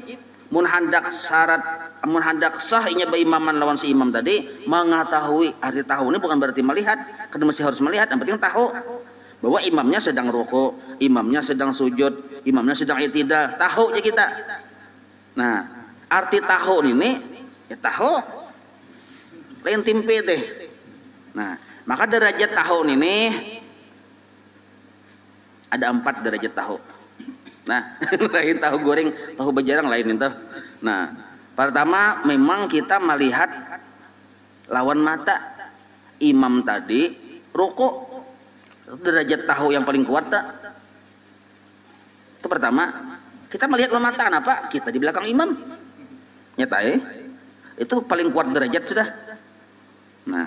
mun hendak sah inya berimaman lawan si imam tadi mengetahui. Arti tahu ini bukan berarti melihat, karena masih harus melihat, yang penting tahu bahwa imamnya sedang ruku, imamnya sedang sujud, imamnya sedang i'tidal, tahu aja kita. Nah, arti tahu ini ya tahu lain timpe teh. Nah, Maka derajat tahu ini ada 4 derajat tahu. Nah, lain tahu goreng, tahu bejarang lain itu. Nah, pertama memang kita melihat lawan mata imam tadi ruku. Derajat tahu yang paling kuat tak? Itu pertama, kita melihat lawan mata apa? Kita di belakang imam. Nyata itu paling kuat derajat sudah. Nah,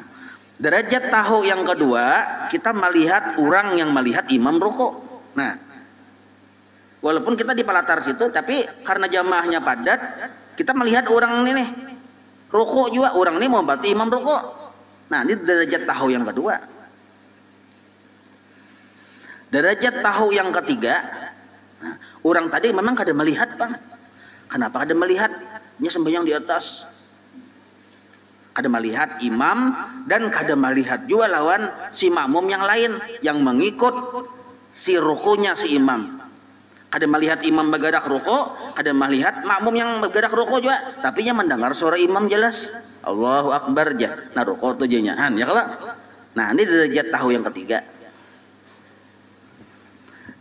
derajat tahu yang kedua, kita melihat orang yang melihat imam ruku. Nah, walaupun kita di palatar situ, tapi karena jamaahnya padat, kita melihat orang ini nih ruku juga, orang ini mau bantu imam ruku. Nah, ini derajat tahu yang kedua. Derajat tahu yang ketiga, nah, orang tadi memang kada melihat bang. Kenapa kada melihat? Nya sembahyang di atas. Kada melihat imam dan kada melihat juga lawan si makmum yang lain yang mengikut si rukunya si imam. Kada melihat imam bergerak ruku, kada melihat makmum yang bergerak ruku juga, tapi nya mendengar suara imam jelas. Allahu Akbar aja. Nah ruku tu jenyahan ya kalau. Nah ini derajat tahu yang ketiga.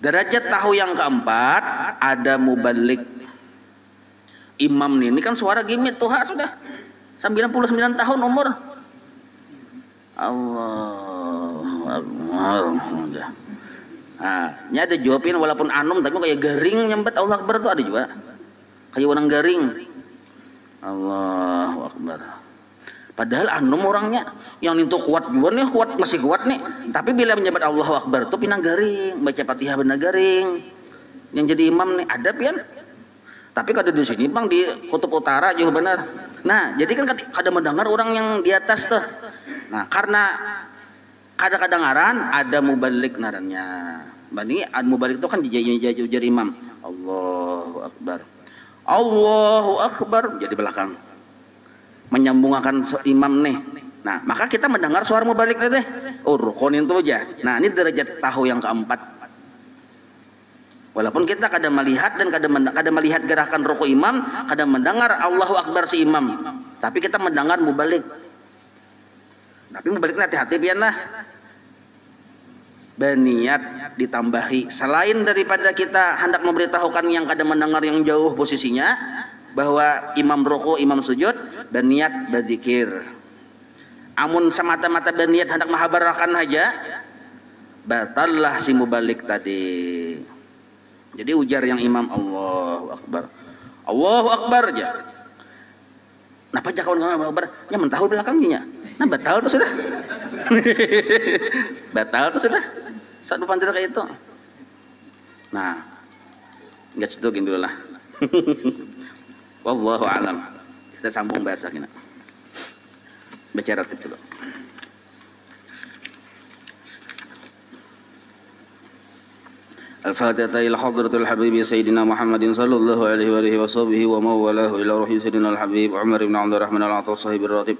Derajat tahu yang keempat ada mubalik. Imam ini kan suara gimit tuha sudah 99 tahun umur. Allahu Akbar. Nah, ini ada jawabin walaupun anum tapi kayak garing nyambet Allah Akbar itu ada juga. Kayak orang garing. Allahu Akbar. Padahal anum orangnya yang itu kuat juga nih, kuat masih kuat nih. Tapi bila menyebut Allahu Akbar itu pinang garing, baca Fatihah benar garing. Yang jadi imam nih ada pian. Tapi kada di sini bang di kutub utara jauh benar. Nah jadi kan kada mendengar orang yang di atas tuh. Nah karena kadang-kadang ngaran ada mubalik ngarannya. Bani mubalik itu kan jadi imam. Allahu Akbar. Allahu Akbar jadi belakang. Menyambungkan imam nih. Nah, maka kita mendengar suara mubalik teh. Oh, rukun itu aja. Nah, ini derajat tahu yang keempat. Walaupun kita kadang melihat dan kadang melihat gerakan ruku imam, kadang mendengar Allahu Akbar si imam. Tapi kita mendengar mubalik. Tapi mubaliknya hati-hati pian lah. Berniat ditambahi. Selain daripada kita hendak memberitahukan yang kadang mendengar yang jauh posisinya, bahwa imam ruku, imam sujud, dan niat berzikir. Amun semata-mata berniat hendak mahabarakan aja, batallah si mubalik tadi. Jadi ujar yang imam Allahu Akbar. Allahu Akbar aja. Napa aja kawan Allahu Akbar? Ya mentahu belakangnya. Nah batal tuh sudah. Batal tuh sudah. Satu pantil kayak itu. Nah, enggak situ gini dulu lah. Wallahu a'lam. Kita sambung bahasa kita. Baca ratib dulu. Al-Fatihah ila hadratil habib sayyidina Muhammadin sallallahu alaihi wa alihi wa sahbihi wa mawalahu ila ruhi sayyidina al-habib Umar ibn Abdul Rahman al-Atas sahibir ratib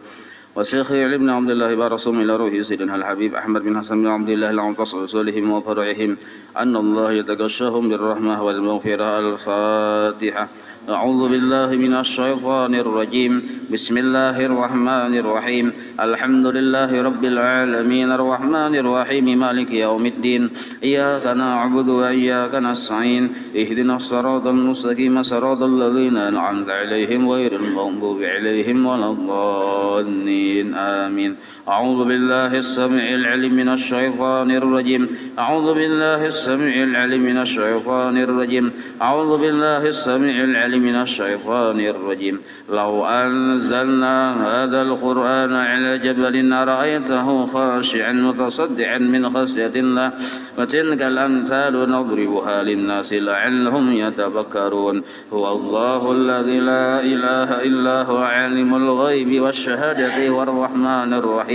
wa Syekh ibn Abdullah barasum ila ruhi sayyidina al-habib Ahmad bin Hasan bin Abdullah al-Atas usulihim wa faru'ihim anna Allah yataghashahum birrahmah wal maghfirah. Al-Fatihah. أعوذ بالله من الشيطان الرجيم بسم الله الرحمن الرحيم الحمد لله رب العالمين الرحمن الرحيم مالك يوم الدين إياك نعبد وإياك نستعين اهدنا الصراط المستقيم صراط الذين أنعمت عليهم غير المغضوب عليهم ولا الضالين آمين. أعوذ بالله السميع العليم من الشيطان الرجيم أعوذ بالله السميع العليم من الشيطان الرجيم أعوذ بالله السميع العليم من الشيطان الرجيم لو أنزلنا هذا القرآن على جبل لرأيته خاشعا متصدعا من خشية الله وتلك الأمثال نضربها للناس لعلهم يتفكرون هو الله الذي لا إله إلا هو عالم الغيب والشهادة هو الرحمن الرحيم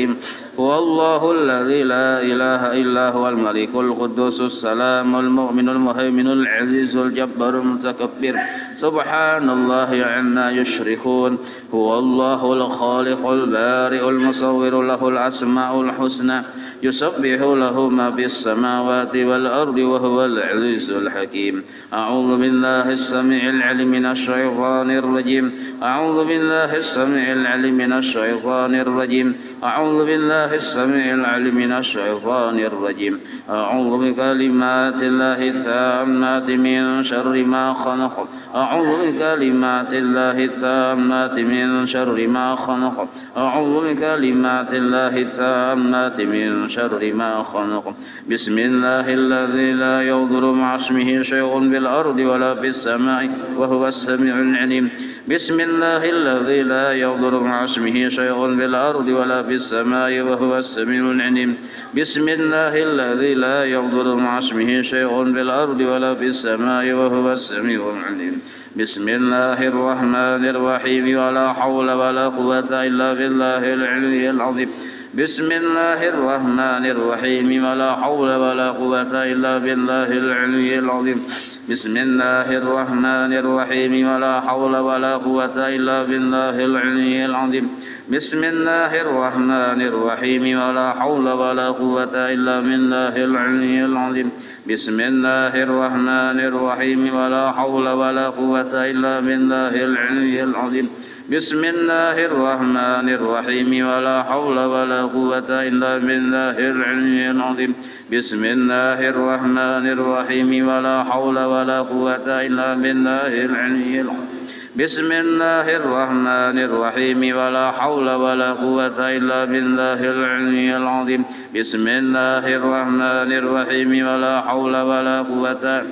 هو الله الذي لا إله إلا هو الملك القدوس السلام المؤمن المهيمن العزيز الجبار المتكبر سبحان الله عما يشركون هو الله الخالق البارئ المصور له الأسماء الحسنى يسبح له ما في السماوات والأرض وهو العزيز الحكيم. أعوذ بالله السميع العليم من الشيطان الرجيم. أعوذ بالله السميع العليم من الشيطان الرجيم. أعوذ بالله السميع العليم من الشيطان الرجيم. أعوذ بكلمات الله التامات من شر ما خلق. أعوذ بكلمات الله التامات من شر ما خلق. أعوذ بكلمات الله التامات من شر ما خلق. بسم الله الذي لا يضر مع اسمه شيء في الأرض ولا في السماء وهو السميع العليم. بسم الله الذي لا يضر مع اسمه شيء في الأرض ولا في السماء وهو السميع العليم. بسم الله الذي لا يضر مع اسمه شيء في الأرض ولا في السماء وهو السميع العليم. بسم الله الرحمن الرحيم ولا حول ولا قوة إلا بالله العلي العظيم. بسم الله الرحمن الرحيم ولا حول ولا قوة إلا بالله العلي العظيم. بسم الله الرحمن الرحيم ولا حول ولا قوة إلا بالله العلي العظيم. بسم الله الرحمن الرحيم ولا حول ولا قوة إلا بالله العلي العظيم. بسم الله الرحمن الرحيم ولا حول ولا قوة إلا بالله العلي العظيم. بسم الله الرحمن الرحيم ولا حول ولا قوة إلا بالله العلي العظيم. بسم الله الرحمن الرحيم ولا حول ولا قوة إلا بالله العلي العظيم. بسم الله الرحمن الرحيم ولا حول ولا قوة إلا بالله العلي العظيم. بسم الله الرحمن الرحيم ولا حول ولا قوة.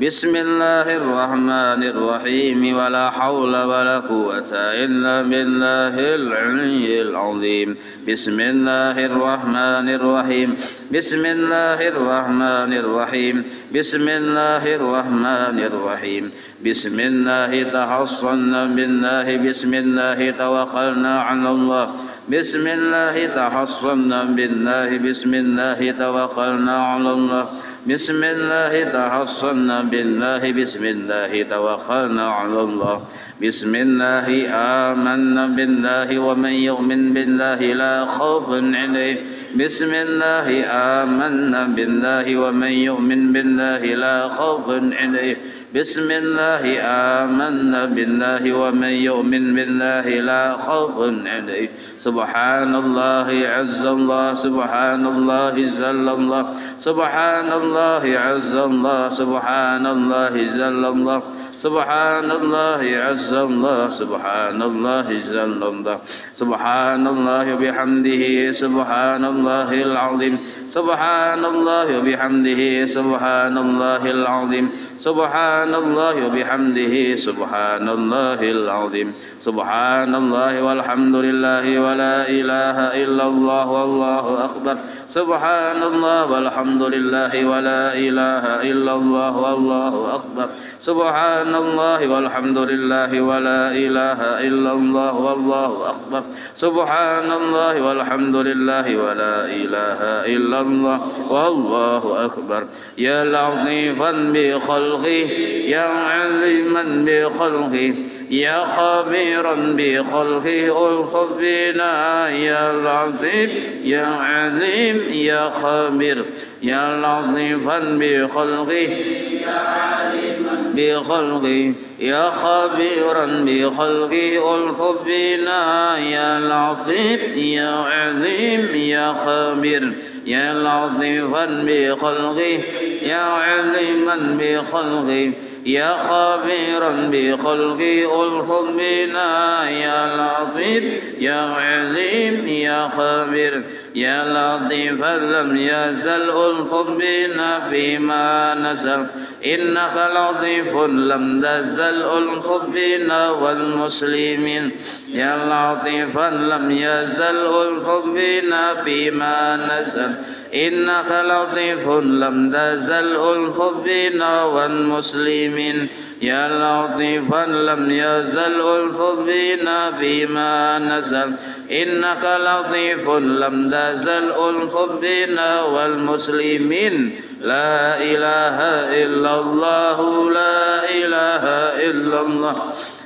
بسم الله الرحمن الرحيم ولا حول ولا قوة إلا بالله العلي العظيم. بسم الله الرحمن الرحيم. بسم الله الرحمن الرحيم. بسم الله الرحمن الرحيم. بسم الله تحصنا بالله. بسم الله توكلنا على الله. بسم الله تحصنا بالله. بسم الله توكلنا على الله. بسم الله تحصنا بالله. بسم الله توكلنا على الله. بسم الله آمنا بالله ومن يؤمن بالله لا خوف عليه. بسم الله آمنا بالله ومن يؤمن بالله لا خوف عليه. بسم الله آمنا بالله ومن يؤمن بالله لا خوف عليه. سبحان الله عز الله. سبحان الله جل الله. سبحان الله عز الله. سبحان الله جل الله. سبحان الله عز الله. سبحان الله جل الله. سبحان الله بحمده. سبحان الله العظيم. سبحان الله بحمده. سبحان الله العظيم. سبحان الله بحمده. سبحان الله العظيم. سبحان الله والحمد لله ولا إله إلا الله والله أكبر. سبحان الله والحمد لله ولا إله إلا الله والله أكبر. سبحان الله والحمد لله ولا إله إلا الله والله أكبر. سبحان الله والحمد لله ولا إله إلا الله والله أكبر. يا لطيفا بخلقه يا عليما بخلقه يا خبيرا بخلقه ألطف بنا يا لطيف يا عليم يا خبير. يا لطيفا بخلقه يا عليما بخلقه يا خبيرا بخلقه ألطف بنا يا لطيف يا عليم يا خبير. يا لطيفا بخلقه يا عليما بخلقه يا خبيرا بخلقه ألطف بنا يا لطيف يا عليم يا خبير. يا لطيفا لم يزل ألطف بنا فيما نزل. إنك لطيف لم تزل ألطف بنا والمسلمين. يا لطيفا لم يزل ألطف بنا فيما نزل. إنك لطيف لم تزل ألطف بنا والمسلمين. يا لطيفا لم يزل ألطف بنا فيما نزل. إنك لطيف لم تزل ألطف بنا والمسلمين. لا إله إلا الله. لا إله إلا الله.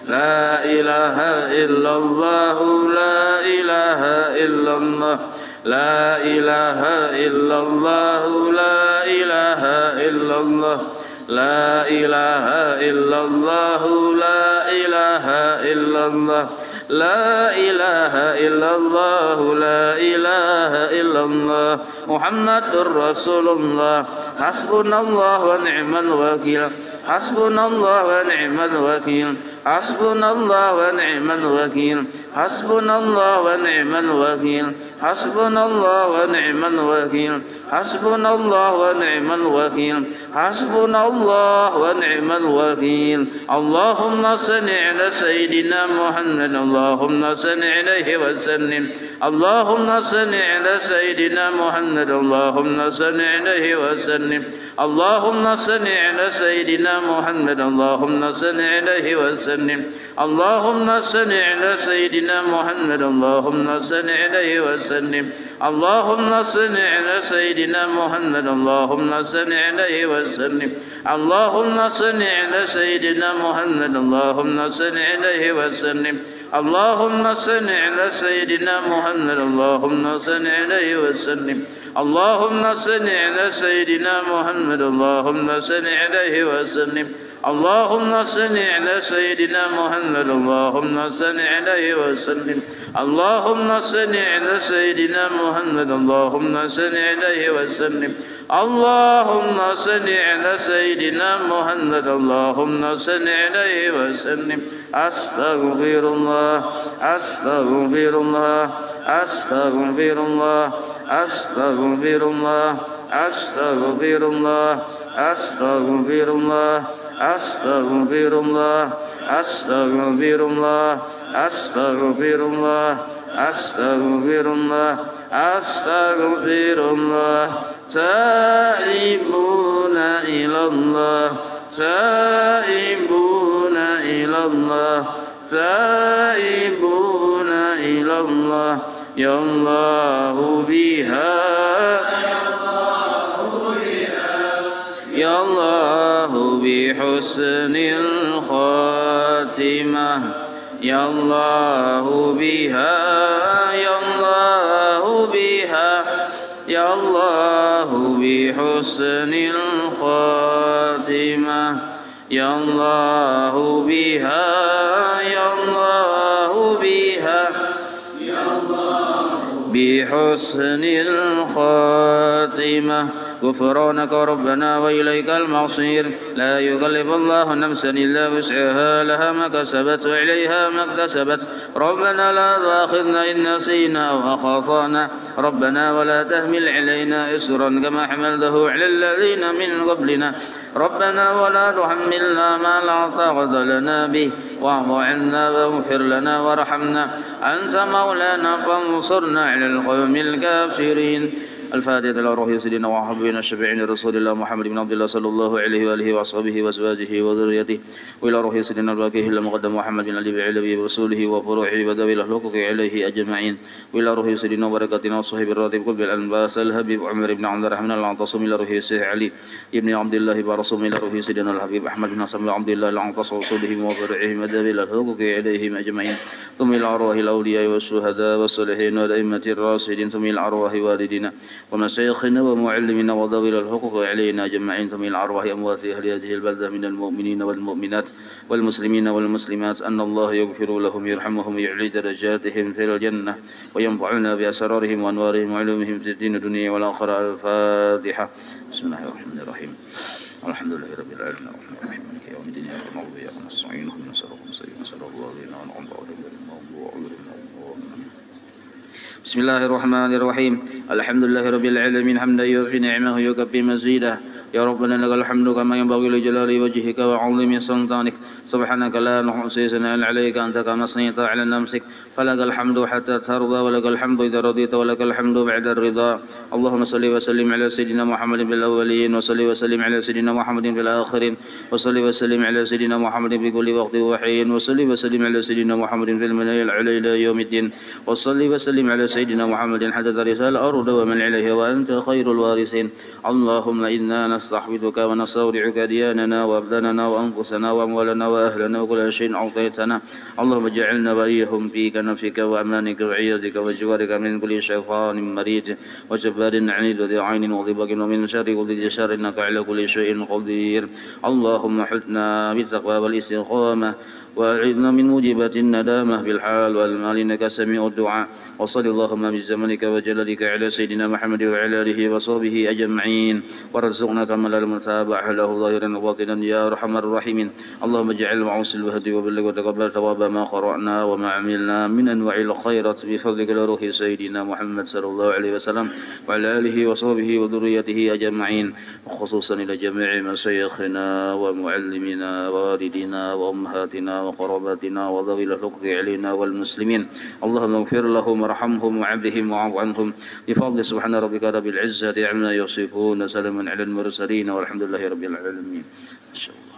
لا إله إلا الله. لا إله إلا الله. لا إله إلا الله لا إله إلا الله لا إله إلا الله لا إله إلا الله لا إله إلا الله لا إله إلا الله محمد رسول الله حسبنا الله ونعم الوكيل حسبنا الله ونعم الوكيل حسبنا الله ونعم الوكيل حسبنا الله ونعم الوكيل حسبنا الله ونعم الوكيل حسبنا الله ونعم الوكيل حسبنا الله ونعم الوكيل اللهم صل على سيدنا محمد اللهم صل عليه وسلم اللهم صل على سيدنا محمد اللهم صل عليه وسلم اللهم صل على سيدنا محمد اللهم صل عليه وسلم اللهم صل على سيدنا محمد اللهم صل عليه وسلم اللهم صل على سيدنا محمد اللهم صل عليه وسلم اللهم صل على سيدنا محمد اللهم صل عليه وسلم اللهم صل على سيدنا محمد اللهم صل عليه وسلم اللهم صل على سيدنا محمد اللهم صل عليه وسلم اللهم صل على سيدنا محمد اللهم صل عليه وسلم اللهم صل على سيدنا محمد اللهم صل عليه وسلم اللهم صل على سيدنا محمد اللهم صل عليه وسلم أستغفر الله أستغفر الله أستغفر الله أستغفر الله أستغفر الله أستغفر الله أستغفر الله أستغفر الله أستغفر الله أستغفر الله أستغفر الله تائبون إلى الله تائبون إلى الله تائبون إلى الله يا الله بها يا الله بحسن الخاتمة يا الله بها يا الله بها يا الله بحسن الخاتمة يا الله بها يا الله بها بحسن الخاتمة غفرانك ربنا وإليك المصير لا يكلف الله نفسا إلا وسعها لها ما كسبت وإليها ما اكتسبت ربنا لا تؤاخذنا إن نسينا أو أخطأنا ربنا ولا تحمل علينا إصرا كما حملته على الذين من قبلنا ربنا ولا تحملنا ما لا طاقة لنا به واعف عنا واغفر لنا وارحمنا أنت مولانا فانصرنا على القوم الكافرين الفاتحة إلى روح سيدنا وحبيبنا الشفيعين رسول الله محمد بن عبد الله صلى الله عليه وآله وأصحابه وأزواجه وذريته وإلى روح سيدنا الباقي المقدم محمد بن علي بعلبه ورسوله وفروعه وذوي الحقوق عليه أجمعين وإلى روح سيدنا وبركاتنا وصحب الراتب قلب الأنباس الهبيب عمر بن عبد الرحمن العنتصم إلى روح سيد علي ابن عبد الله برسوم إلى روح سيدنا الحبيب أحمد بن حسن عبد الله العنتصم ورسولهم وفروعهم وذوي الحقوق عليهم أجمعين ثم إلى أرواح الأولياء والشهداء والصالحين والأئمة الراشدين ثم إلى أرواح والدينا ومشايخنا ومعلمنا وذوي الحقوق علينا أجمعين ثم إلى أرواح أموات أهل هذه البلدة من المؤمنين والمؤمنات والمسلمين والمسلمات أن الله يغفر لهم يرحمهم يعلي درجاتهم في الجنة وينفعنا بأسرارهم وأنوارهم وعلومهم في الدين الدنيا والآخرة. الفاتحة. بسم الله الرحمن الرحيم. الحمد لله رب العالمين الرحمن الرحيم مالك يوم الدين إياك نعبد وإياك نستعين اهدنا الصراط المستقيم صراط الذين أنعمت عليهم غير المغضوب عليهم ولا الضالين. بسم الله الرحمن الرحيم. الحمد لله رب العالمين حمدا يوفي نعمه ويكفي مزيده. يا ربنا لك الحمد كما ينبغي لجلال وجهك وعظيم سلطانك. سبحانك لا نحصي ثناء عليك أنت كما أثنيت على نفسك فلك الحمد حتى ترضى ولك الحمد إذا رضيت ولك الحمد بعد الرضا. اللهم صل وسلم على سيدنا محمد في الأولين وصل وسلم على سيدنا محمد في الآخرين وصل وسلم على سيدنا محمد في كل وقت وحين وصل وسلم على سيدنا محمد في المنايا العلى إلى يوم الدين وصل وسلم على سيدنا محمد حتى ترث الأرض ومن عليها وأنت خير الوارثين. اللهم إنا نستحفظك ونستودعك دياننا وأبداننا وأنفسنا وأموالنا وأهلنا وكل شيء أعطيتنا. اللهم اجعلنا وإياهم فيك نفسك وأمانك وعيادك وجوارك من كل شيطان مريد وجبار عنيد وذي عين وضبك ومن شر كل ذي شر إنك على كل شيء قدير اللهم حثنا بالتقوى والاستقامة وأعذنا من موجبات الندامة في الحال والمال إنك سميع الدعاء وصل اللهم بزمنك وجلالك على سيدنا محمد وعلى آله وصحبه أجمعين وارزقنا كمال المتابعة له ظاهرا وباطنا يا أرحم الراحمين اللهم اجعل معوصل الوهد وبلغ وتقبل ثواب ما قرأنا وما عملنا من أنواع الخيرات بفضلك لروح سيدنا محمد صلى الله عليه وسلم وعلى آله وصحبه وذريته أجمعين وخصوصا إلى جميع مشايخنا ومعلمنا ووالدينا وأمهاتنا وقراباتنا وذوي الحقوق علينا والمسلمين اللهم اغفر لهم وارحمهم وعافهم واعف عنهم بفضل سبحان ربك رب العزة عما يصفون سلام على المرسلين والحمد لله رب العالمين. إن شاء الله.